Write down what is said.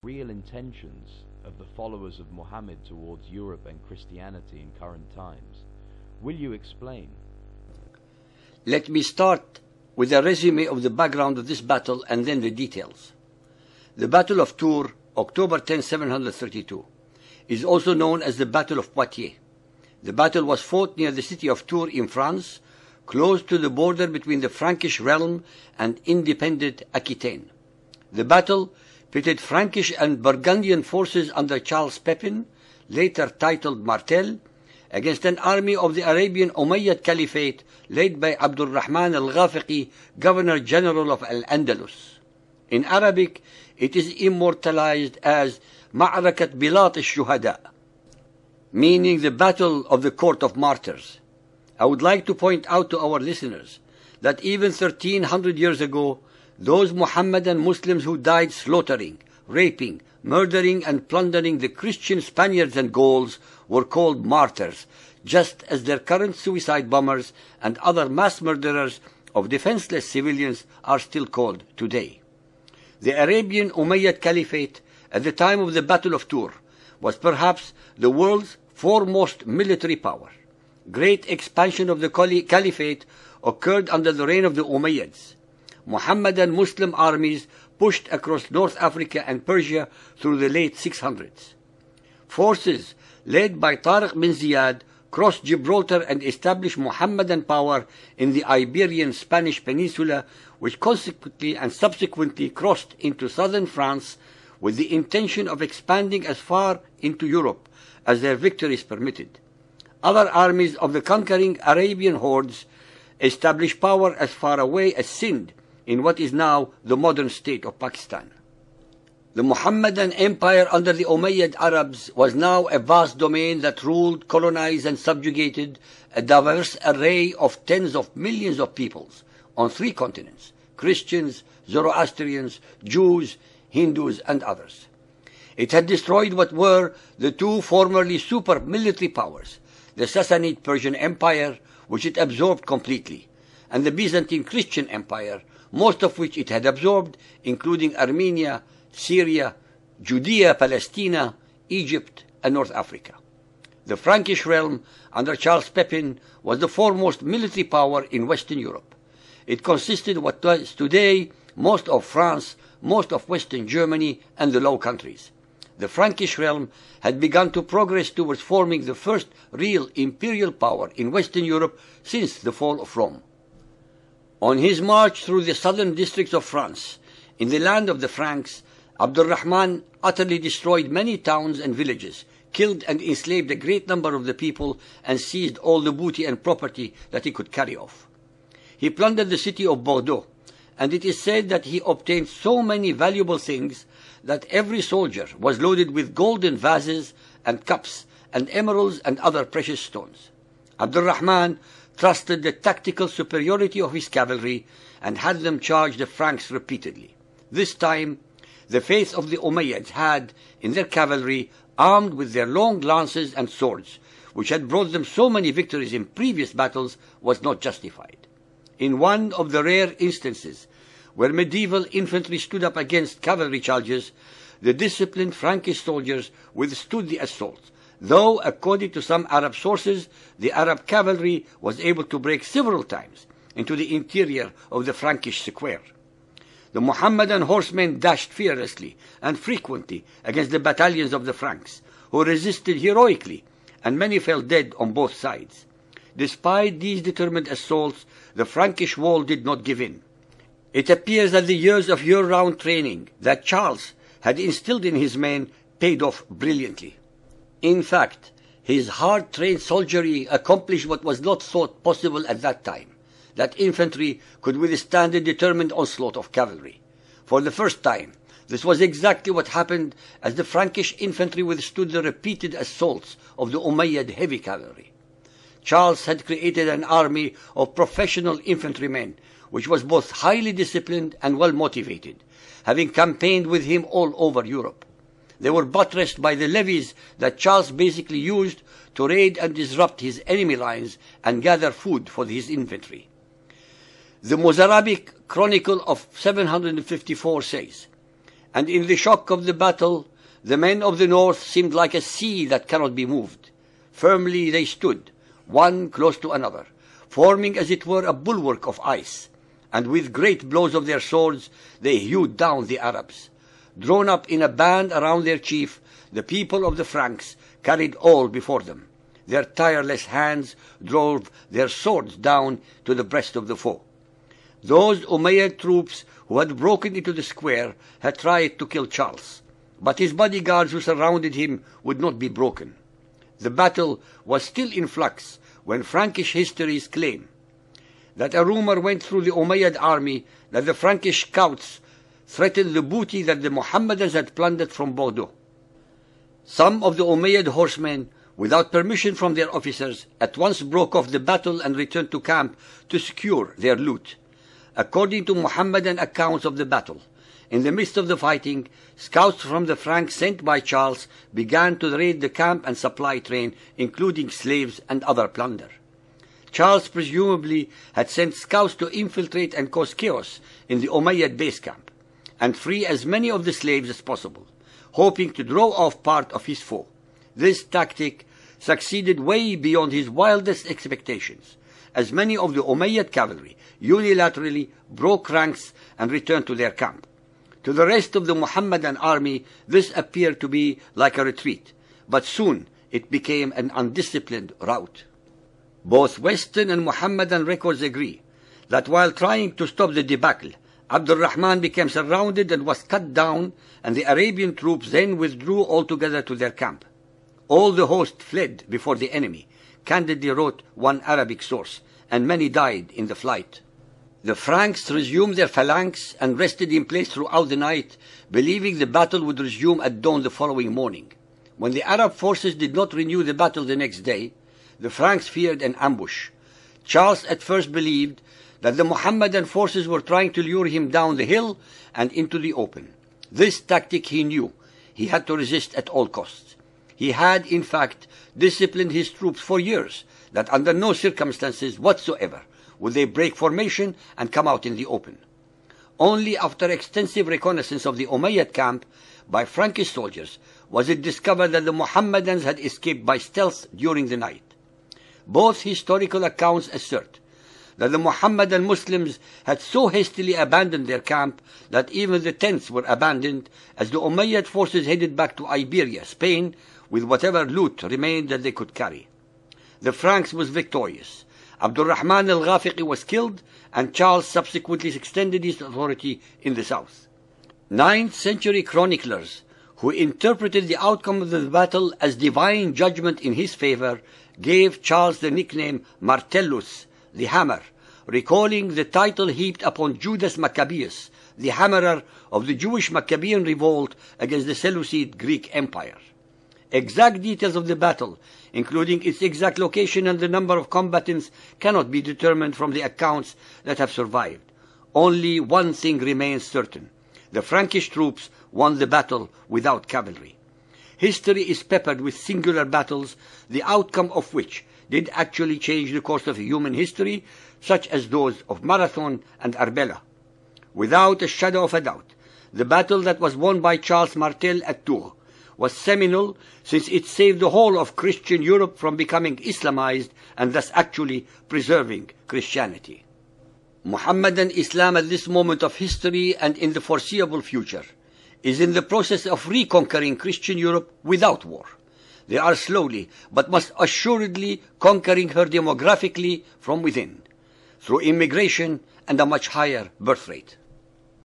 real intentions of the followers of Muhammad towards Europe and Christianity in current times. Will you explain? Let me start with a resume of the background of this battle and then the details. The Battle of Tours, October 10, 732, is also known as the Battle of Poitiers. The battle was fought near the city of Tours in France, close to the border between the Frankish realm and independent Aquitaine. The battle pitted Frankish and Burgundian forces under Charles Pepin, later titled Martel, against an army of the Arabian Umayyad Caliphate led by Abdul Rahman al-Ghafiqi, Governor-General of Al-Andalus. In Arabic, it is immortalized as Ma'rakat Bilat al-Shuhada, meaning the Battle of the Court of Martyrs. I would like to point out to our listeners that even 1300 years ago, those Muhammadan Muslims who died slaughtering, raping, murdering and plundering the Christian Spaniards and Gauls were called martyrs, just as their current suicide bombers and other mass murderers of defenseless civilians are still called today. The Arabian Umayyad Caliphate at the time of the Battle of Tours was perhaps the world's foremost military power. Great expansion of the Caliphate occurred under the reign of the Umayyads. Muhammadan Muslim armies pushed across North Africa and Persia through the late 600s. Forces led by Tariq bin Ziyad crossed Gibraltar and established Muhammadan power in the Iberian Spanish Peninsula, which consequently and subsequently crossed into southern France with the intention of expanding as far into Europe as their victories permitted. Other armies of the conquering Arabian hordes established power as far away as Sindh in what is now the modern state of Pakistan. The Muhammadan Empire under the Umayyad Arabs was now a vast domain that ruled, colonized and subjugated a diverse array of tens of millions of peoples on 3 continents: Christians, Zoroastrians, Jews, Hindus and others. It had destroyed what were the 2 formerly super military powers, the Sassanid Persian Empire, which it absorbed completely, and the Byzantine Christian Empire, most of which it had absorbed, including Armenia, Syria, Judea, Palestina, Egypt, and North Africa. The Frankish realm under Charles Pepin was the foremost military power in Western Europe. It consisted of what is today most of France, most of Western Germany, and the Low Countries. The Frankish realm had begun to progress towards forming the first real imperial power in Western Europe since the fall of Rome. On his march through the southern districts of France, in the land of the Franks, Abdul Rahman utterly destroyed many towns and villages, killed and enslaved a great number of the people, and seized all the booty and property that he could carry off. He plundered the city of Bordeaux, and it is said that he obtained so many valuable things that every soldier was loaded with golden vases and cups and emeralds and other precious stones. Abdul Rahman trusted the tactical superiority of his cavalry and had them charge the Franks repeatedly. This time, the faith of the Umayyads had, in their cavalry, armed with their long lances and swords, which had brought them so many victories in previous battles, was not justified. In one of the rare instances where medieval infantry stood up against cavalry charges, the disciplined Frankish soldiers withstood the assault, though, according to some Arab sources, the Arab cavalry was able to break several times into the interior of the Frankish square. The Muhammadan horsemen dashed fearlessly and frequently against the battalions of the Franks, who resisted heroically, and many fell dead on both sides. Despite these determined assaults, the Frankish wall did not give in. It appears that the years of year-round training that Charles had instilled in his men paid off brilliantly. In fact, his hard-trained soldiery accomplished what was not thought possible at that time, that infantry could withstand the determined onslaught of cavalry. For the first time, this was exactly what happened as the Frankish infantry withstood the repeated assaults of the Umayyad heavy cavalry. Charles had created an army of professional infantrymen, which was both highly disciplined and well motivated, having campaigned with him all over Europe. They were buttressed by the levies that Charles basically used to raid and disrupt his enemy lines and gather food for his infantry. The Mozarabic Chronicle of 754 says, and in the shock of the battle, the men of the north seemed like a sea that cannot be moved. Firmly they stood, one close to another, forming as it were a bulwark of ice, and with great blows of their swords they hewed down the Arabs. Drawn up in a band around their chief, the people of the Franks carried all before them. Their tireless hands drove their swords down to the breast of the foe. Those Umayyad troops who had broken into the square had tried to kill Charles, but his bodyguards who surrounded him would not be broken. The battle was still in flux when Frankish histories claim that a rumor went through the Umayyad army that the Frankish scouts threatened the booty that the Mohammedans had plundered from Bordeaux. Some of the Umayyad horsemen, without permission from their officers, at once broke off the battle and returned to camp to secure their loot. According to Mohammedan accounts of the battle, in the midst of the fighting, scouts from the Franks sent by Charles began to raid the camp and supply train, including slaves and other plunder. Charles presumably had sent scouts to infiltrate and cause chaos in the Umayyad base camp, and free as many of the slaves as possible, hoping to draw off part of his foe. This tactic succeeded way beyond his wildest expectations, as many of the Umayyad cavalry unilaterally broke ranks and returned to their camp. To the rest of the Mohammedan army, this appeared to be like a retreat, but soon it became an undisciplined rout. Both Western and Mohammedan records agree that while trying to stop the debacle, Abdul Rahman became surrounded and was cut down, and the Arabian troops then withdrew altogether to their camp. All the host fled before the enemy, candidly wrote one Arabic source, and many died in the flight. The Franks resumed their phalanx and rested in place throughout the night, believing the battle would resume at dawn the following morning. When the Arab forces did not renew the battle the next day, the Franks feared an ambush. Charles at first believed that the Mohammedan forces were trying to lure him down the hill and into the open. This tactic he knew he had to resist at all costs. He had, in fact, disciplined his troops for years that under no circumstances whatsoever would they break formation and come out in the open. Only after extensive reconnaissance of the Umayyad camp by Frankish soldiers was it discovered that the Mohammedans had escaped by stealth during the night. Both historical accounts assert that the Mohammedan Muslims had so hastily abandoned their camp that even the tents were abandoned as the Umayyad forces headed back to Iberia, Spain, with whatever loot remained that they could carry. The Franks was victorious. Abdul Rahman al-Ghafiqi was killed, and Charles subsequently extended his authority in the south. 9th century chroniclers, who interpreted the outcome of the battle as divine judgment in his favor, gave Charles the nickname Martellus, the hammer, recalling the title heaped upon Judas Maccabeus, the hammerer of the Jewish Maccabean revolt against the Seleucid Greek Empire. Exact details of the battle, including its exact location and the number of combatants, cannot be determined from the accounts that have survived. Only one thing remains certain: the Frankish troops won the battle without cavalry. History is peppered with singular battles, the outcome of which did actually change the course of human history, such as those of Marathon and Arbela. Without a shadow of a doubt, the battle that was won by Charles Martel at Tours was seminal, since it saved the whole of Christian Europe from becoming Islamized and thus actually preserving Christianity. Mohammedan Islam at this moment of history and in the foreseeable future is in the process of reconquering Christian Europe without war. They are slowly, but most assuredly, conquering her demographically from within, through immigration and a much higher birth rate.